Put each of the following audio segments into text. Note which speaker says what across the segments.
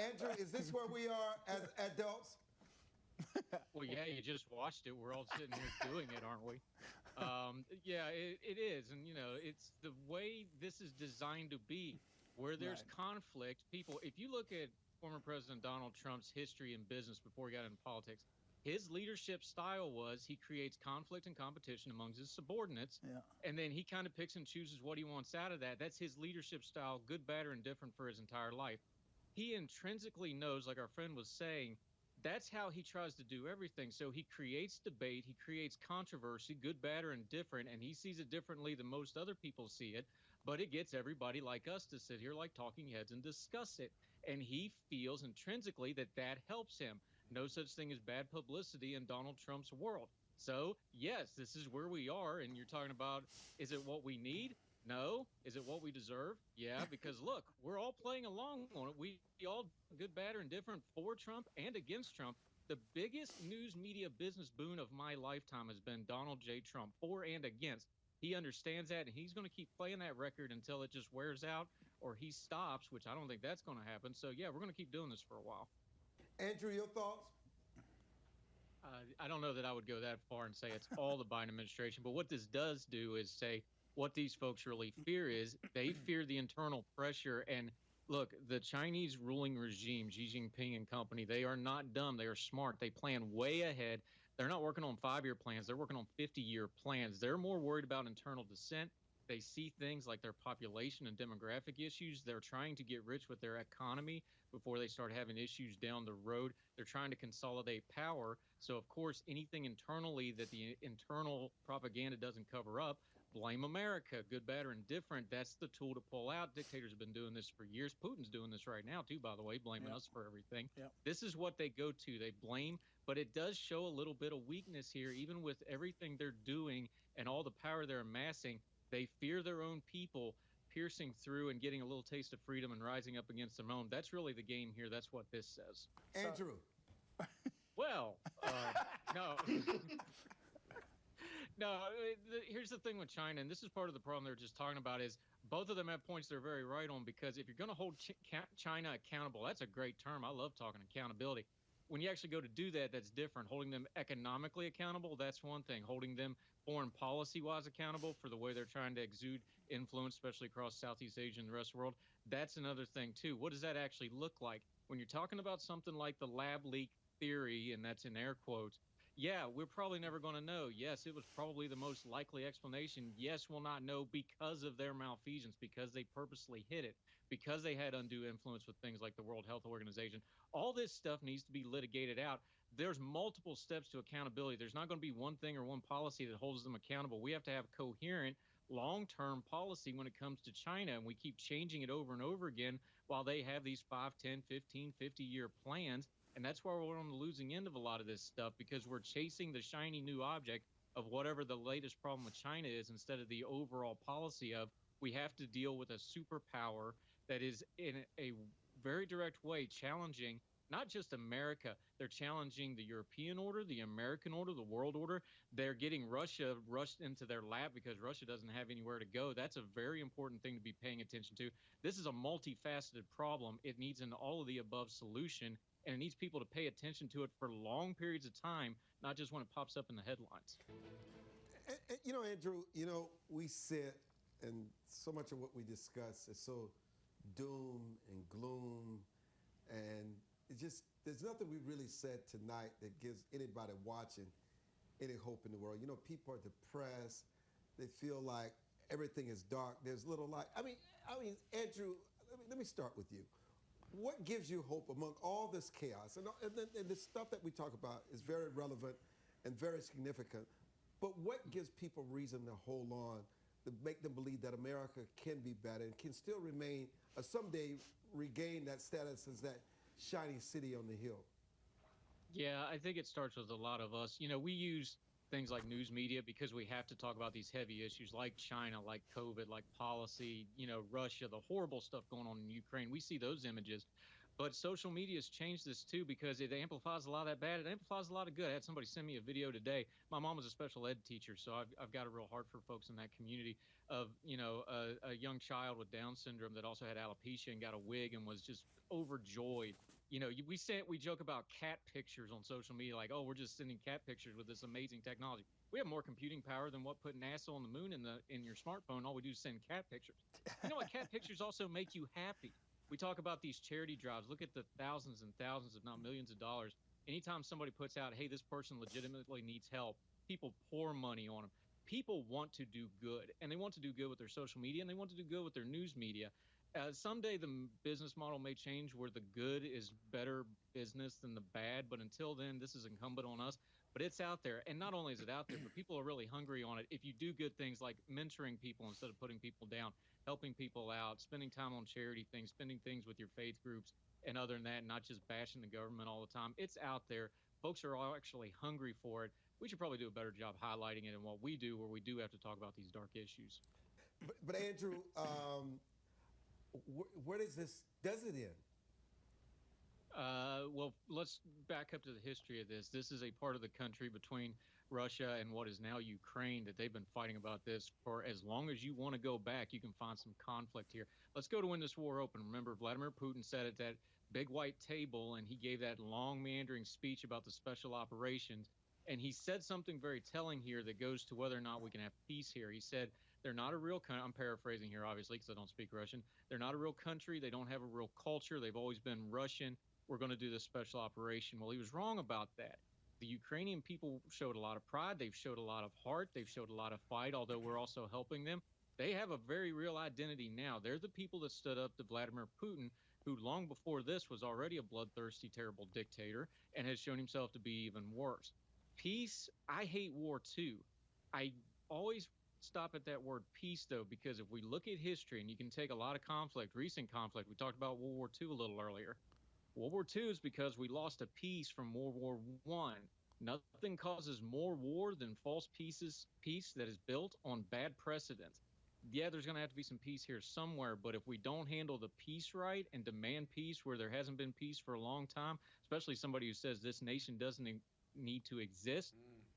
Speaker 1: Andrew, is this where we are as adults?
Speaker 2: Well, yeah, you just watched it. We're all sitting here doing it, aren't we? Yeah, it is. And, it's the way this is designed to be, where there's
Speaker 3: Right.
Speaker 2: conflict. People, if you look at former President Donald Trump's history in business before he got into politics, his leadership style was he creates conflict and competition amongst his subordinates.
Speaker 3: Yeah.
Speaker 2: And then he kind of picks and chooses what he wants out of that. That's his leadership style, good, bad, or indifferent for his entire life. He intrinsically knows, like our friend was saying, that's how he tries to do everything. So he creates debate, he creates controversy, good, bad, or indifferent, and he sees it differently than most other people see it. But it gets everybody like us to sit here like talking heads and discuss it. And he feels intrinsically that that helps him. No such thing as bad publicity in Donald Trump's world. So, yes, this is where we are. And you're talking about, is it what we need? No. Is it what we deserve? Yeah, because look, we're all playing along on it. We all good, bad, or indifferent for Trump and against Trump. The biggest news media business boon of my lifetime has been Donald J. Trump, for and against. He understands that, and he's going to keep playing that record until it just wears out or he stops, which I don't think that's going to happen. So, yeah, we're going to keep doing this for a while.
Speaker 1: Andrew, your thoughts?
Speaker 2: I don't know that I would go that far and say it's all the Biden administration, but what this does do is say what these folks really fear is they fear the internal pressure. And look, the Chinese ruling regime, Xi Jinping and company, they are not dumb. They are smart. They plan way ahead. They're not working on 5-year plans. They're working on 50-year plans. They're more worried about internal dissent. They see things like their population and demographic issues. They're trying to get rich with their economy before they start having issues down the road. They're trying to consolidate power. So, of course, anything internally that the internal propaganda doesn't cover up, blame America, good, bad, or indifferent. That's the tool to pull out. Dictators have been doing this for years. Putin's doing this right now, too, by the way, blaming us for everything. This is what they go to. They blame, but it does show a little bit of weakness here, even with everything they're doing and all the power they're amassing. They fear their own people piercing through and getting a little taste of freedom and rising up against their own. That's really the game here. That's what this says.
Speaker 1: Andrew.
Speaker 2: Well, no. No, here's the thing with China, and this is part of the problem they're just talking about, is both of them have points they're very right on, because if you're going to hold China accountable, that's a great term. I love talking accountability. When you actually go to do that, that's different. Holding them economically accountable, that's one thing. Holding them foreign policy-wise accountable for the way they're trying to exude influence, especially across Southeast Asia and the rest of the world, that's another thing, too. What does that actually look like? When you're talking about something like the lab leak theory, and that's in air quotes, yeah, we're probably never going to know. Yes, it was probably the most likely explanation. Yes, we'll not know because of their malfeasance, because they purposely hid it, because they had undue influence with things like the World Health Organization. All this stuff needs to be litigated out. There's multiple steps to accountability. There's not going to be one thing or one policy that holds them accountable. We have to have coherent long-term policy when it comes to China, and we keep changing it over and over again while they have these 5, 10, 15, 50-year plans. And that's why we're on the losing end of a lot of this stuff, because we're chasing the shiny new object of whatever the latest problem with China is, instead of the overall policy of we have to deal with a superpower that is in a very direct way challenging not just America. They're challenging the European order, the American order, the world order. They're getting Russia rushed into their lap because Russia doesn't have anywhere to go. That's a very important thing to be paying attention to. This is a multifaceted problem. It needs an all of the above solution. And it needs people to pay attention to it for long periods of time, not just when it pops up in the headlines.
Speaker 1: Andrew, we sit, and so much of what we discuss is so doom and gloom, and there's nothing we really said tonight that gives anybody watching any hope in the world. People are depressed. They feel like everything is dark. There's little light. I mean, Andrew, let me start with you. What gives you hope among all this chaos? And the stuff that we talk about is very relevant and very significant. But what gives people reason to hold on, to make them believe that America can be better and can still remain, or someday regain that status as that shining city on the hill?
Speaker 2: Yeah, I think it starts with a lot of us. We use things like news media because we have to talk about these heavy issues like China, like COVID, like policy, Russia, the horrible stuff going on in Ukraine. We see those images. But social media has changed this too, because it amplifies a lot of that bad. It amplifies a lot of good. I had somebody send me a video today. My mom was a special ed teacher, so I've got a real heart for folks in that community of, a young child with Down syndrome that also had alopecia and got a wig and was just overjoyed We joke about cat pictures on social media, like, oh, we're just sending cat pictures with this amazing technology. We have more computing power than what put NASA on the moon in your smartphone. All we do is send cat pictures. You know what? Cat pictures also make you happy. We talk about these charity drives. Look at the thousands and thousands, if not millions of dollars. Anytime somebody puts out, hey, this person legitimately needs help, people pour money on them. People want to do good, and they want to do good with their social media, and they want to do good with their news media. Someday the business model may change where the good is better business than the bad, but until then, this is incumbent on us. But it's out there, and not only is it out there, but people are really hungry on it. If you do good things like mentoring people instead of putting people down, helping people out, spending time on charity things, spending things with your faith groups, and other than that, not just bashing the government all the time, it's out there. Folks are all actually hungry for it. We should probably do a better job highlighting it in what we do, where we do have to talk about these dark issues.
Speaker 1: But Andrew, where does it end?
Speaker 2: Well, let's back up to the history of this. This is a part of the country between Russia and what is now Ukraine that they've been fighting about this for as long as you want to go back. You can find some conflict here. Let's go to when this war opened. Remember, Vladimir Putin sat at that big white table and he gave that long, meandering speech about the special operations. And he said something very telling here that goes to whether or not we can have peace here. He said, they're not a real country. I'm paraphrasing here, obviously, because I don't speak Russian. They're not a real country. They don't have a real culture. They've always been Russian. We're going to do this special operation. Well, he was wrong about that. The Ukrainian people showed a lot of pride. They've showed a lot of heart. They've showed a lot of fight, although we're also helping them. They have a very real identity now. They're the people that stood up to Vladimir Putin, who long before this was already a bloodthirsty, terrible dictator and has shown himself to be even worse. Peace, I hate war too. I always stop at that word peace, though, because if we look at history, and you can take a lot of conflict, recent conflict, we talked about World War II a little earlier. World War II is because we lost a piece from World War I. Nothing causes more war than false peace that is built on bad precedents. Yeah, there's going to have to be some peace here somewhere, but if we don't handle the peace right and demand peace where there hasn't been peace for a long time, especially somebody who says this nation doesn't need to exist,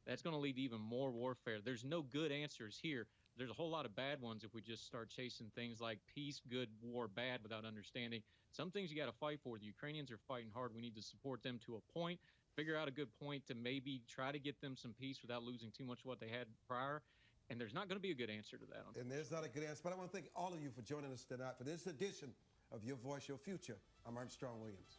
Speaker 2: that's going to lead to even more warfare. There's no good answers here. There's a whole lot of bad ones if we just start chasing things like peace, good, war, bad without understanding. Some things you got to fight for. The Ukrainians are fighting hard. We need to support them to a point, figure out a good point to maybe try to get them some peace without losing too much of what they had prior. And there's not going to be a good answer to that.
Speaker 1: And there's not a good answer. But I want to thank all of you for joining us tonight for this edition of Your Voice, Your Future. I'm Armstrong Williams.